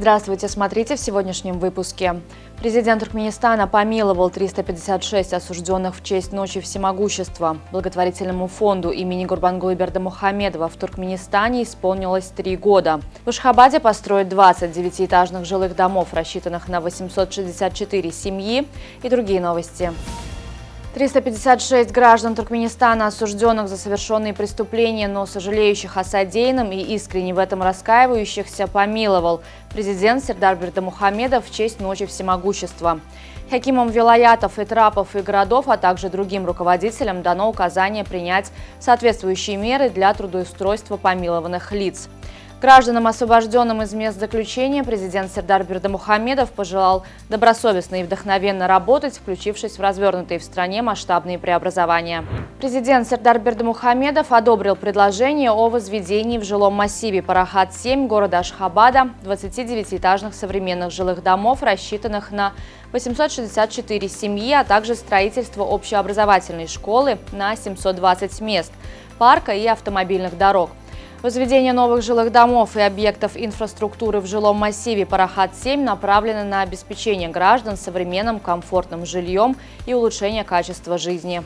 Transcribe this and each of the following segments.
Здравствуйте, смотрите в сегодняшнем выпуске. Президент Туркменистана помиловал 356 осужденных в честь Ночи Всемогущества. Благотворительному фонду имени Гурбангулы Бердымухамедова в Туркменистане исполнилось 3 года. В Ашхабаде построят 20 девятиэтажных жилых домов, рассчитанных на 864 семьи, и другие новости. 356 граждан Туркменистана, осужденных за совершенные преступления, но сожалеющих о содеянном и искренне в этом раскаивающихся, помиловал президент Сердар Бердымухамедов в честь Ночи Всемогущества. Хакимам вилаятов, этрапов и городов, а также другим руководителям дано указание принять соответствующие меры для трудоустройства помилованных лиц. Гражданам, освобожденным из мест заключения, президент Сердар Бердымухамедов пожелал добросовестно и вдохновенно работать, включившись в развернутые в стране масштабные преобразования. Президент Сердар Бердымухамедов одобрил предложение о возведении в жилом массиве Парахат-7 города Ашхабада 29-этажных современных жилых домов, рассчитанных на 864 семьи, а также строительство общеобразовательной школы на 720 мест, парка и автомобильных дорог. Возведение новых жилых домов и объектов инфраструктуры в жилом массиве Парахат-7 направлено на обеспечение граждан современным комфортным жильем и улучшение качества жизни.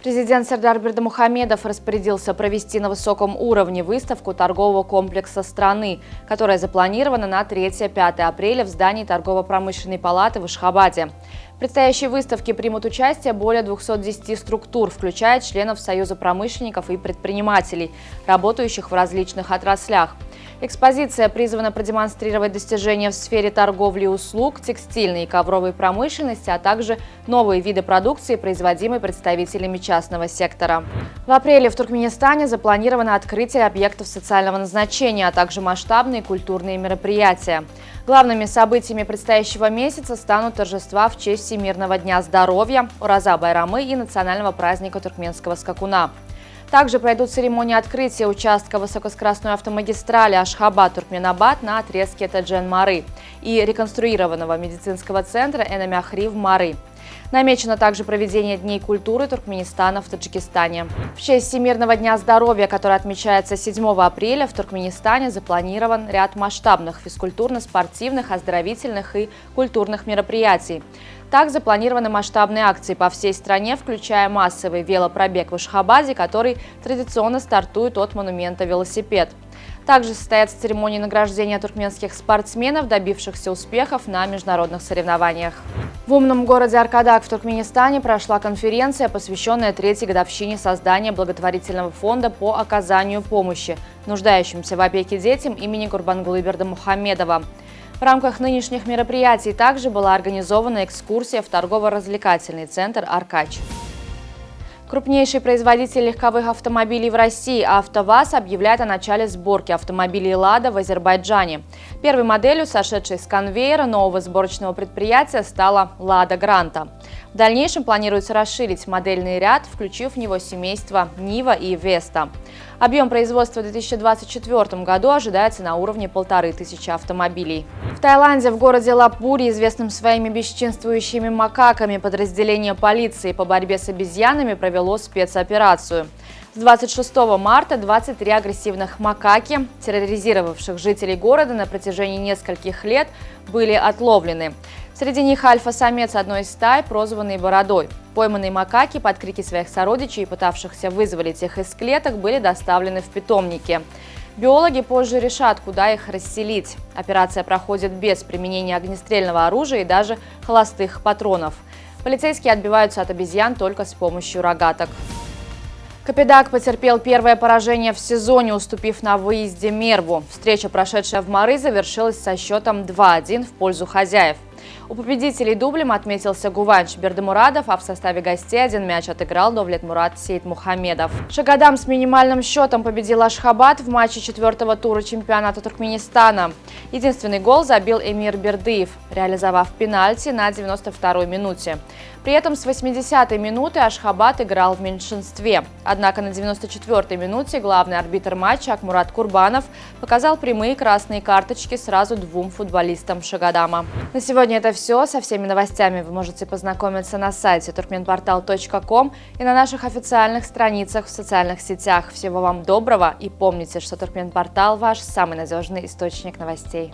Президент Сердар Бердымухамедов распорядился провести на высоком уровне выставку торгового комплекса страны, которая запланирована на 3-5 апреля в здании торгово-промышленной палаты в Ашхабаде. В предстоящей выставке примут участие более 210 структур, включая членов Союза промышленников и предпринимателей, работающих в различных отраслях. Экспозиция призвана продемонстрировать достижения в сфере торговли и услуг, текстильной и ковровой промышленности, а также новые виды продукции, производимой представителями частного сектора. В апреле в Туркменистане запланировано открытие объектов социального назначения, а также масштабные культурные мероприятия. Главными событиями предстоящего месяца станут торжества в честь Всемирного дня здоровья, Ураза-Байрамы и национального праздника туркменского скакуна. Также пройдут церемонии открытия участка высокоскоростной автомагистрали Ашхабад-Туркменабад на отрезке Таджен-Мары и реконструированного медицинского центра Энамяхри в Мары. Намечено также проведение Дней культуры Туркменистана в Таджикистане. В честь Всемирного дня здоровья, который отмечается 7 апреля, в Туркменистане запланирован ряд масштабных физкультурно-спортивных, оздоровительных и культурных мероприятий. Так запланированы масштабные акции по всей стране, включая массовый велопробег в Ашхабаде, который традиционно стартует от монумента «Велосипед». Также состоятся церемонии награждения туркменских спортсменов, добившихся успехов на международных соревнованиях. В умном городе Аркадак в Туркменистане прошла конференция, посвященная 3-й годовщине создания благотворительного фонда по оказанию помощи нуждающимся в опеке детям имени Гурбангулы Бердымухамедова. В рамках нынешних мероприятий также была организована экскурсия в торгово-развлекательный центр «Аркач». Крупнейший производитель легковых автомобилей в России «АвтоВАЗ» объявляет о начале сборки автомобилей «Лада» в Азербайджане. Первой моделью, сошедшей с конвейера нового сборочного предприятия, стала «Лада Гранта». В дальнейшем планируется расширить модельный ряд, включив в него семейства «Нива» и «Веста». Объем производства в 2024 году ожидается на уровне 1500 автомобилей. В Таиланде, в городе Лапбури, известном своими бесчинствующими макаками, подразделение полиции по борьбе с обезьянами провело спецоперацию. С 26 марта 23 агрессивных макаки, терроризировавших жителей города на протяжении нескольких лет, были отловлены. Среди них альфа-самец одной из стай, прозванный Бородой. Пойманные макаки под крики своих сородичей, пытавшихся вызволить их из клеток, были доставлены в питомники. Биологи позже решат, куда их расселить. Операция проходит без применения огнестрельного оружия и даже холостых патронов. Полицейские отбиваются от обезьян только с помощью рогаток. Капедак потерпел первое поражение в сезоне, уступив на выезде Мерву. Встреча, прошедшая в Мары, завершилась со счетом 2-1 в пользу хозяев. У победителей дублем отметился Гуванч Бердымурадов, а в составе гостей один мяч отыграл Довлетмурад Сейтмухамедов. Шагадам с минимальным счетом победил Ашхабад в матче 4-го тура чемпионата Туркменистана. Единственный гол забил Эмир Бердыев, реализовав пенальти на 92-й минуте. При этом с 80-й минуты Ашхабад играл в меньшинстве. Однако на 94-й минуте главный арбитр матча Акмурат Курбанов показал прямые красные карточки сразу 2 футболистам Шагадама. На сегодня это все. Со всеми новостями вы можете познакомиться на сайте turkmenportal.com и на наших официальных страницах в социальных сетях. Всего вам доброго и помните, что Туркменпортал – ваш самый надежный источник новостей.